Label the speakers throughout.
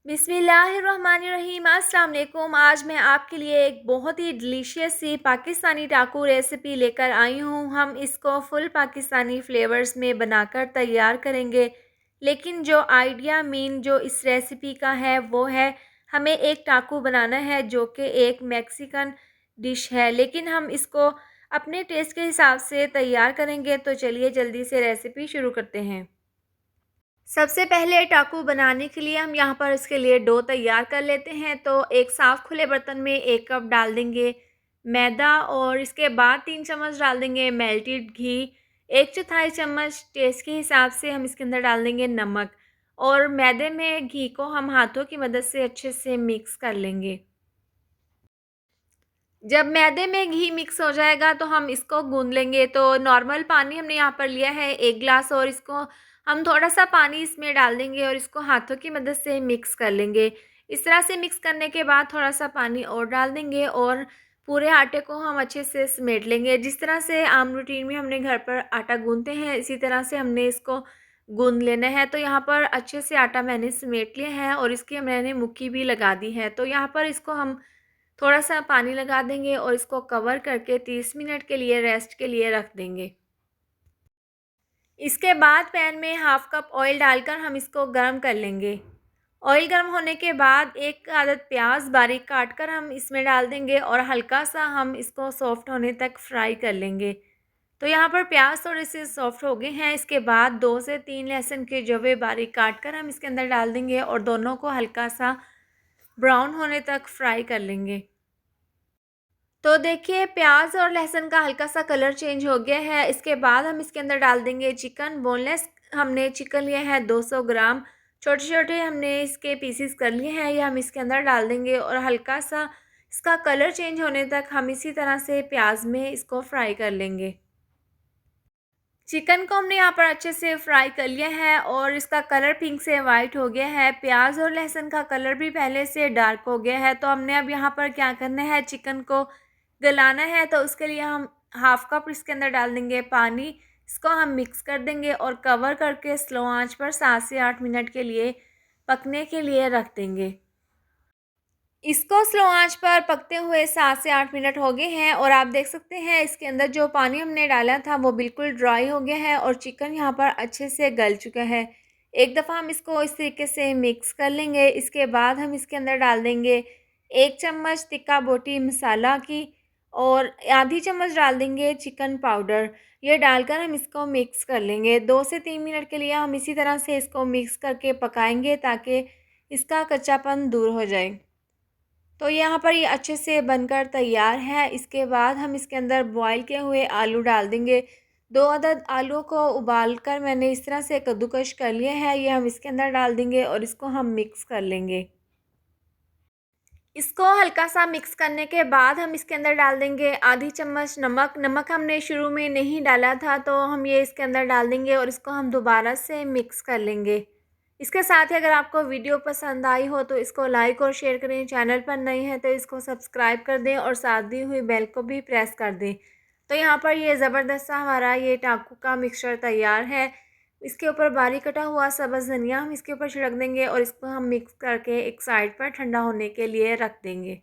Speaker 1: बिस्मिल्लाहिर्रहमानिर्रहीम। अस्सलाम वालेकुम। आज मैं आपके लिए एक बहुत ही डिलीशियस सी पाकिस्तानी टाकू रेसिपी लेकर आई हूँ। हम इसको फुल पाकिस्तानी फ्लेवर्स में बनाकर तैयार करेंगे। लेकिन जो आइडिया मेन जो इस रेसिपी का है वो है, हमें एक टाकू बनाना है जो कि एक मैक्सिकन डिश है, लेकिन हम इसको अपने टेस्ट के हिसाब से तैयार करेंगे। तो चलिए जल्दी से रेसिपी शुरू करते हैं। सबसे पहले टाकू बनाने के लिए हम यहाँ पर इसके लिए डो तैयार कर लेते हैं। तो एक साफ़ खुले बर्तन में 1 कप डाल देंगे मैदा और इसके बाद 3 चम्मच डाल देंगे मेल्टेड घी। 1/4 चम्मच टेस्ट के हिसाब से हम इसके अंदर डाल देंगे नमक और मैदे में घी को हम हाथों की मदद से अच्छे से मिक्स कर लेंगे। जब मैदे में घी मिक्स हो जाएगा तो हम इसको गूँध लेंगे। तो नॉर्मल पानी हमने यहाँ पर लिया है 1 ग्लास और इसको हम थोड़ा-सा पानी इसमें डाल देंगे और इसको हाथों की मदद से मिक्स कर लेंगे। इस तरह से मिक्स करने के बाद थोड़ा-सा पानी और डाल देंगे और पूरे आटे को हम अच्छे से समेट लेंगे। जिस तरह से आम रूटीन में हमने घर पर आटा गूँथते हैं, इसी तरह से हमने इसको गूँध लेना है। तो यहाँ पर अच्छे से आटा मैंने समेट लिया है और इसकी मैंने मुक्की भी लगा दी है। तो यहाँ पर इसको हम थोड़ा-सा पानी लगा देंगे और इसको कवर करके 30 मिनट के लिए रेस्ट के लिए रख देंगे। इसके बाद पैन में हाफ़ कप ऑयल डालकर हम इसको गरम कर लेंगे। ऑयल गर्म होने के बाद 1 अदद प्याज बारीक काट कर हम इसमें डाल देंगे और हल्का-सा हम इसको सॉफ्ट होने तक फ्राई कर लेंगे। तो यहाँ पर प्याज थोड़े से सॉफ्ट हो गए हैं। इसके बाद 2 से 3 लहसुन के जवे बारीक काट कर हम इसके अंदर डाल देंगे और दोनों को हल्का-सा ब्राउन होने तक फ्राई कर लेंगे। तो देखिए प्याज और लहसुन का हल्का-सा कलर चेंज हो गया है। इसके बाद हम इसके अंदर डाल देंगे चिकन बोनलेस। हमने चिकन लिया है 200 ग्राम। छोटे-छोटे हमने इसके पीसेस कर लिए हैं, ये हम इसके अंदर डाल देंगे और हल्का-सा इसका कलर चेंज होने तक हम इसी तरह से प्याज में इसको फ्राई कर लेंगे। चिकन को हमने यहाँ पर अच्छे से फ्राई कर लिया है और इसका कलर पिंक से वाइट हो गया है। प्याज और लहसुन का कलर भी पहले से डार्क हो गया है। तो हमने अब यहाँ पर क्या करना है, चिकन को गलाना है। तो उसके लिए हम हाफ़ कप इसके अंदर डाल देंगे पानी। इसको हम मिक्स कर देंगे और कवर करके स्लो आंच पर 7 से 8 मिनट के लिए पकने के लिए रख देंगे। इसको स्लो आंच पर पकते हुए 7 से 8 मिनट हो गए हैं और आप देख सकते हैं इसके अंदर जो पानी हमने डाला था वो बिल्कुल ड्राई हो गया है और चिकन यहाँ पर अच्छे से गल चुका है। एक दफ़ा हम इसको इस तरीके से मिक्स कर लेंगे। इसके बाद हम इसके अंदर डाल देंगे 1 चम्मच तिक्का बोटी मसाला की और आधी चम्मच डाल देंगे चिकन पाउडर। ये डालकर हम इसको मिक्स कर लेंगे। 2 से 3 मिनट के लिए हम इसी तरह से इसको मिक्स करके पकाएंगे ताकि इसका कच्चापन दूर हो जाए। तो यहाँ पर ये अच्छे से बनकर तैयार है। इसके बाद हम इसके अंदर बॉयल किए हुए आलू डाल देंगे। 2 अदद आलू को उबाल कर मैंने इस तरह से कद्दूकश कर लिया है, ये हम इसके अंदर डाल देंगे और इसको हम मिक्स कर लेंगे। इसको हल्का-सा मिक्स करने के बाद हम इसके अंदर डाल देंगे आधी चम्मच नमक। नमक हमने शुरू में नहीं डाला था, तो हम ये इसके अंदर डाल देंगे और इसको हम दोबारा से मिक्स कर लेंगे। इसके साथ ही अगर आपको वीडियो पसंद आई हो तो इसको लाइक और शेयर करें। चैनल पर नए हैं तो इसको सब्सक्राइब कर दें और साथ दी हुई बेल को भी प्रेस कर दें। तो यहाँ पर ये ज़बरदस्त सा हमारा ये टाकू का मिक्सचर तैयार है। इसके ऊपर बारीक कटा हुआ सब्ज़ धनिया हम इसके ऊपर छिड़क देंगे और इसको हम मिक्स करके एक साइड पर ठंडा होने के लिए रख देंगे।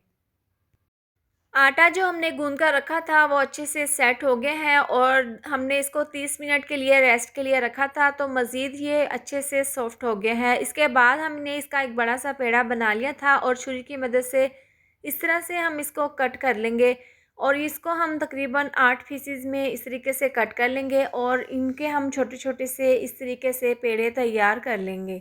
Speaker 1: आटा जो हमने गूँध कर रखा था वो अच्छे से सेट हो गया है और हमने इसको 30 मिनट के लिए रेस्ट के लिए रखा था, तो मज़ीद ये अच्छे से सॉफ्ट हो गया है। इसके बाद हमने इसका एक बड़ा सा पेड़ा बना लिया था और छुरी की मदद से इस तरह से हम इसको कट कर लेंगे और इसको हम तकरीबन 8 पीसेस में इस तरीके से कट कर लेंगे और इनके हम छोटे-छोटे से इस तरीके से पेड़े तैयार कर लेंगे।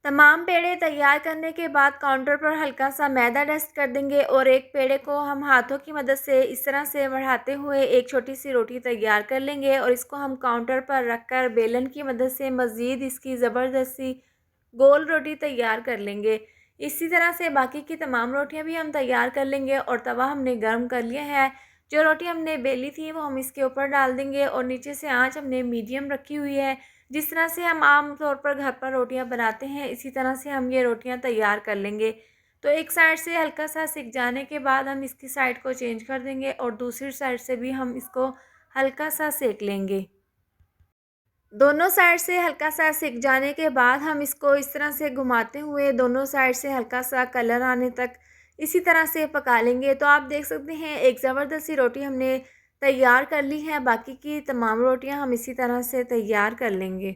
Speaker 1: तमाम पेड़े तैयार करने के बाद काउंटर पर हल्का सा मैदा डस्ट कर देंगे और एक पेड़े को हम हाथों की मदद से इस तरह से बढ़ाते हुए एक छोटी सी रोटी तैयार कर लेंगे और इसको हम काउंटर पर रखकर बेलन की मदद से मज़ीद इसकी ज़बरदस्त सी गोल रोटी तैयार कर लेंगे। इसी तरह से बाकी की तमाम रोटियां भी हम तैयार कर लेंगे और तवा हमने गर्म कर लिया है। जो रोटी हमने बेली थी वो हम इसके ऊपर डाल देंगे और नीचे से आंच हमने मीडियम रखी हुई है। जिस तरह से हम आम तौर पर घर पर रोटियां बनाते हैं, इसी तरह से हम ये रोटियां तैयार कर लेंगे। तो एक साइड से हल्का सा सिक जाने के बाद हम इसकी साइड को चेंज कर देंगे और दूसरी साइड से भी हम इसको हल्का सा सेक लेंगे। दोनों साइड से हल्का-सा सिक जाने के बाद हम इसको इस तरह से घुमाते हुए दोनों साइड से हल्का-सा कलर आने तक इसी तरह से पका लेंगे। तो आप देख सकते हैं एक ज़बरदस्त सी रोटी हमने तैयार कर ली है, बाकी की तमाम रोटियाँ हम इसी तरह से तैयार कर लेंगे।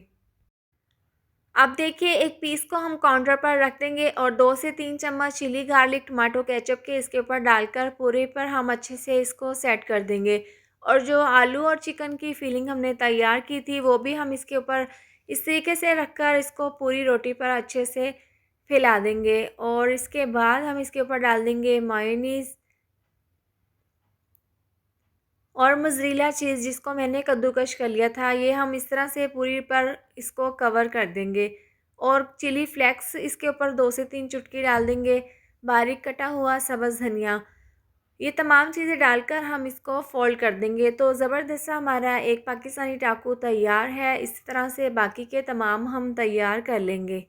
Speaker 1: अब देखिए एक पीस को हम काउंटर पर रख देंगे और 2 से 3 चम्मच चिली गार्लिक टमाटो केचप के इसके ऊपर डालकर पूरे पर हम अच्छे से इसको सेट कर देंगे। और जो आलू और चिकन की फिलिंग हमने तैयार की थी वो भी हम इसके ऊपर इस तरीके से रखकर इसको पूरी रोटी पर अच्छे से फैला देंगे। और इसके बाद हम इसके ऊपर डाल देंगे मेयोनीज़ और मोज़रेला चीज़ जिसको मैंने कद्दूकश कर लिया था, ये हम इस तरह से पूरी पर इसको कवर कर देंगे। और चिली फ्लेक्स इसके ऊपर 2 से 3 चुटकी डाल देंगे, बारीक कटा हुआ सब्ज़ धनिया। ये तमाम चीज़ें डालकर हम इसको फ़ोल्ड कर देंगे। तो ज़बरदस्त सा हमारा एक पाकिस्तानी टाकू तैयार है। इसी तरह से बाकी के तमाम हम तैयार कर लेंगे।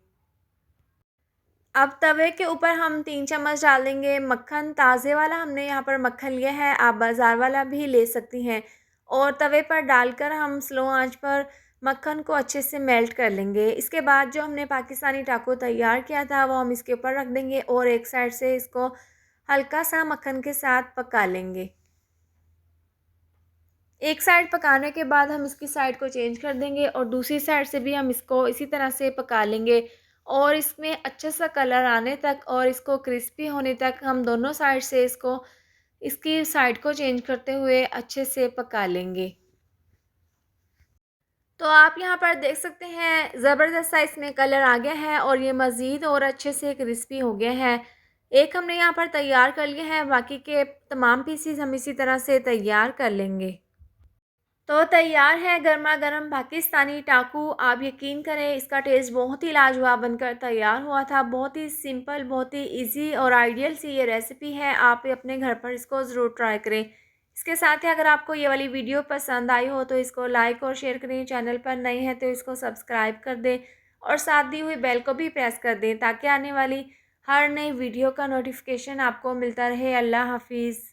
Speaker 1: अब तवे के ऊपर हम 3 चम्मच डाल देंगे मक्खन, ताज़े वाला हमने यहाँ पर मक्खन लिया है, आप बाज़ार वाला भी ले सकती हैं। और तवे पर डालकर हम स्लो आंच पर मक्खन को अच्छे से मेल्ट कर लेंगे। इसके बाद जो हमने पाकिस्तानी टाको तैयार किया था वो हम इसके ऊपर रख देंगे और एक साइड से इसको हल्का-सा मक्खन के साथ पका लेंगे। एक साइड पकाने के बाद हम इसकी साइड को चेंज कर देंगे और दूसरी साइड से भी हम इसको इसी तरह से पका लेंगे। और इसमें अच्छा सा कलर आने तक और इसको क्रिस्पी होने तक हम दोनों साइड से इसको इसकी साइड को चेंज करते हुए अच्छे से पका लेंगे। तो आप यहाँ पर देख सकते हैं ज़बरदस्त सा इसमें कलर आ गया है और ये मज़ीद और अच्छे से क्रिस्पी हो गया है। एक हमने यहाँ पर तैयार कर लिया है, बाकी के तमाम पीसेस हम इसी तरह से तैयार कर लेंगे। तो तैयार है गरमा-गरम पाकिस्तानी टाकू। आप यकीन करें इसका टेस्ट बहुत ही लाजवाब बनकर तैयार हुआ था। बहुत ही सिंपल, बहुत ही ईज़ी और आइडियल सी ये रेसिपी है। आप अपने घर पर इसको ज़रूर ट्राई करें। इसके साथ ही अगर आपको ये वाली वीडियो पसंद आई हो तो इसको लाइक और शेयर करें। चैनल पर नए हैं तो इसको सब्सक्राइब कर दें और साथ दी हुई बेल को भी प्रेस कर दें ताकि आने वाली हर नई वीडियो का नोटिफिकेशन आपको मिलता रहे। अल्लाह हाफ़िज़।